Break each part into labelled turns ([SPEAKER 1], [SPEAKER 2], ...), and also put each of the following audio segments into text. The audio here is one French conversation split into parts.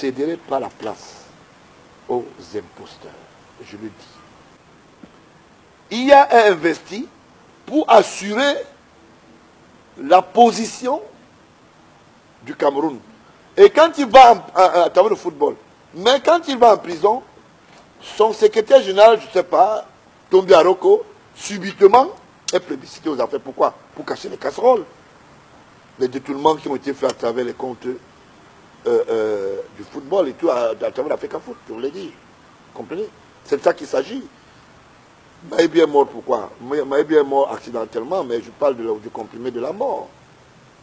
[SPEAKER 1] céderai pas la place aux imposteurs. Je le dis. IA est investi pour assurer la position du Cameroun. Et quand il va à travers le football, mais quand il va en prison, son secrétaire général, je ne sais pas, Tombi Aroko, subitement est plébiscité aux affaires. Pourquoi? Pour cacher les casseroles. Les détournements qui ont été faits à travers les comptes du football et tout, à travers l'Afrique Foot, je vous l'ai dit. Vous comprenez? C'est de ça qu'il s'agit. Maïbi est mort pourquoi? Maïbi est mort accidentellement, mais je parle du comprimé de la mort.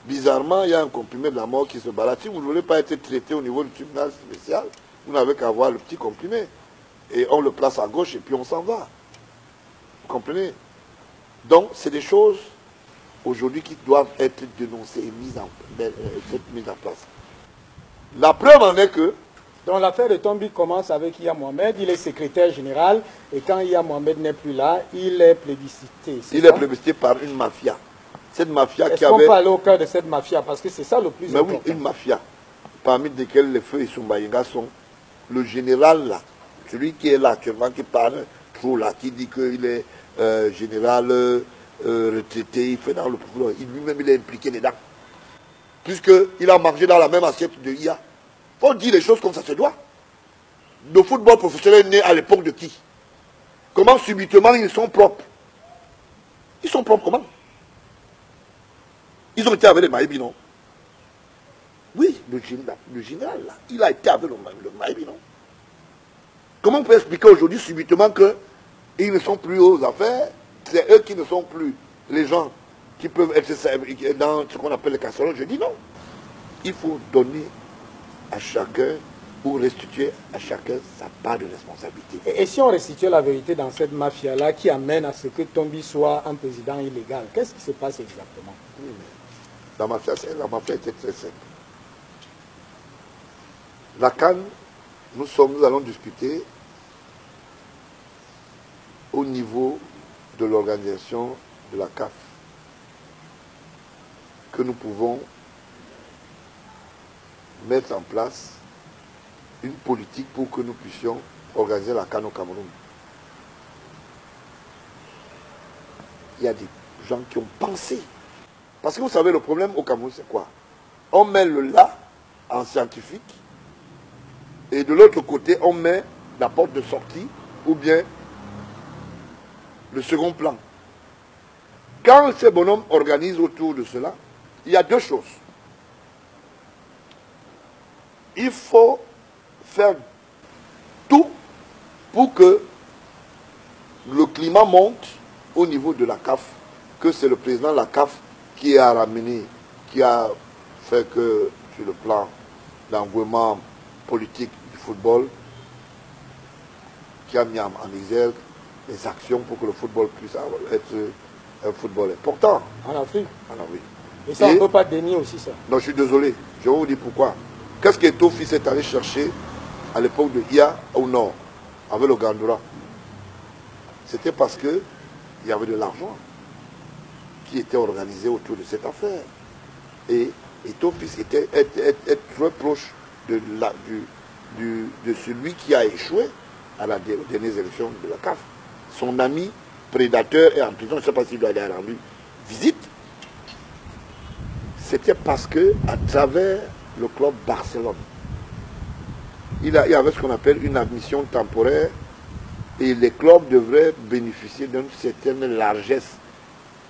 [SPEAKER 1] Bizarrement, il y a un comprimé de la mort qui se balade. Si vous ne voulez pas être traité au niveau du tribunal spécial, vous n'avez qu'à avoir le petit comprimé. Et on le place à gauche et puis on s'en va. Vous comprenez? Donc, c'est des choses aujourd'hui qui doivent être dénoncées et mises en place. La preuve en est que...
[SPEAKER 2] Donc l'affaire de Tombi commence avec Iya Mohamed, il est secrétaire général, et quand Iya Mohamed n'est plus là, il est plébiscité.
[SPEAKER 1] Il est plébiscité par une mafia. Cette mafia qui avait...
[SPEAKER 2] Est-ce qu'on peut aller au cœur de cette mafia? Parce que c'est ça le plus important.
[SPEAKER 1] Mais oui, une mafia, parmi lesquelles les feux et Sumbayenga sont le général là, celui qui est là actuellement, qui parle trop là, qui dit qu'il est général retraité, il fait dans le pouvoir, lui-même il est impliqué dedans. Puisqu'il a mangé dans la même assiette de IA. Il faut dire les choses comme ça se doit. Le football professionnel est né à l'époque de qui? Comment subitement ils sont propres? Ils sont propres comment? Ils ont été avec les Maïbi, non? Oui, le général, là, il a été avec le Maïbi, non? Comment on peut expliquer aujourd'hui subitement qu'ils ne sont plus aux affaires? C'est eux qui ne sont plus les gens qui peuvent être dans ce qu'on appelle les casseroles. Je dis non. Il faut donner à chacun ou restituer à chacun sa part de responsabilité.
[SPEAKER 2] Et si on restitue la vérité dans cette mafia-là qui amène à ce que Tombi soit un président illégal, qu'est-ce qui se passe exactement?
[SPEAKER 1] Oui, mais la mafia était très simple. La CAN, nous allons discuter au niveau de l'organisation de la CAF que nous pouvons mettre en place une politique pour que nous puissions organiser la CAN au Cameroun. Il y a des gens qui ont pensé. Parce que vous savez, le problème au Cameroun, c'est quoi? On met le là en scientifique et de l'autre côté, on met la porte de sortie ou bien le second plan. Quand ces bonhommes organisent autour de cela, il y a deux choses. Il faut faire tout pour que le climat monte au niveau de la CAF, que c'est le président de la CAF qui a ramené, qui a fait que sur le plan d'engouement politique du football, qui a mis en exergue les actions pour que le football puisse être un football important.
[SPEAKER 2] En Afrique?
[SPEAKER 1] En Afrique.
[SPEAKER 2] Et ça, on ne peut pas dénier aussi ça.
[SPEAKER 1] Non, je suis désolé. Je vais vous dire pourquoi. Qu'est-ce que Eto'o Fils est allé chercher à l'époque de IA au nord, avec le Gandoura? C'était parce qu'il y avait de l'argent qui était organisé autour de cette affaire. Et Eto'o Fils était très proche de celui qui a échoué à la dernière élection de la CAF. Son ami prédateur est en prison, je ne sais pas s'il doit aller rendre visite. C'était parce que, à travers le club Barcelone, il y avait ce qu'on appelle une admission temporaire et les clubs devraient bénéficier d'une certaine largesse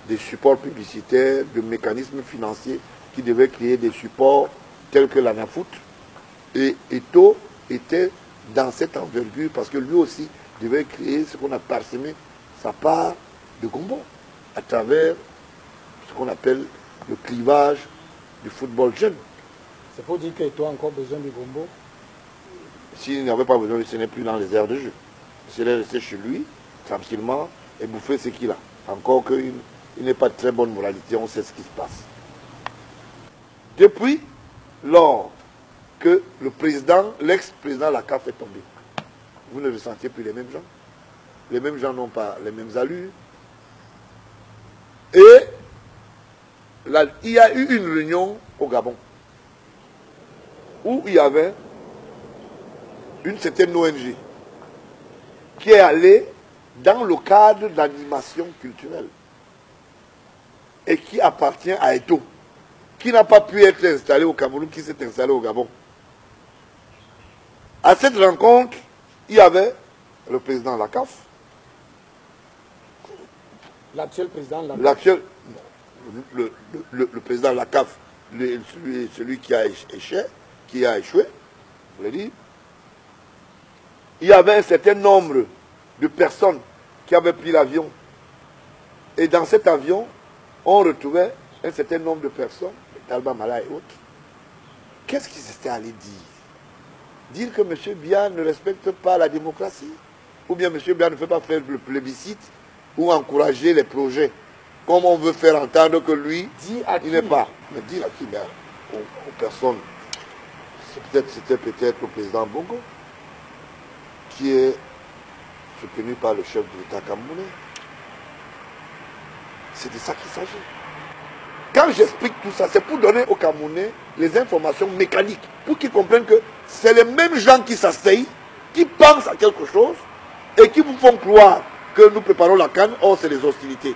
[SPEAKER 1] des supports publicitaires, de mécanismes financiers qui devaient créer des supports tels que l'ANAFOOT. Et Eto'o était dans cette envergure parce que lui aussi devait créer ce qu'on a parsemé sa part de Gombo à travers ce qu'on appelle le clivage du football jeune.
[SPEAKER 2] C'est pour dire qu'Eto'o a encore besoin du Gombo?
[SPEAKER 1] S'il n'avait pas besoin, ce n'est plus dans les aires de jeu. Il est resté chez lui, tranquillement, et bouffer ce qu'il a. Encore qu'il n'est pas de très bonne moralité, on sait ce qui se passe. Depuis lors que le président, l'ex-président de la CAF est tombé, vous ne ressentez plus les mêmes gens. Les mêmes gens n'ont pas les mêmes allures. Et il y a eu une réunion au Gabon où il y avait une certaine ONG qui est allée dans le cadre d'animation culturelle et qui appartient à Eto, qui n'a pas pu être installé au Cameroun, qui s'est installé au Gabon. À cette rencontre, il y avait le président de la CAF.
[SPEAKER 2] L'actuel président de la CAF.
[SPEAKER 1] L'actuel, le président de la CAF, celui qui a échoué, je l'ai dit. Il y avait un certain nombre de personnes qui avaient pris l'avion. Et dans cet avion, on retrouvait un certain nombre de personnes, Talba Mala et autres. Qu'est-ce qu'ils étaient allés dire? Dire que M. Biya ne respecte pas la démocratie? Ou bien M. Biya ne fait pas faire le plébiscite ou encourager les projets, comme on veut faire entendre que lui, il n'est pas. Mais dire à qui? Aux personnes. C'était peut-être le président Bongo, qui est soutenu par le chef de l'État camerounais. C'est de ça qu'il s'agit. Quand j'explique tout ça, c'est pour donner aux Camerounais les informations mécaniques, pour qu'ils comprennent que c'est les mêmes gens qui s'asseyent, qui pensent à quelque chose, et qui vous font croire que nous préparons la canne, or c'est les hostilités.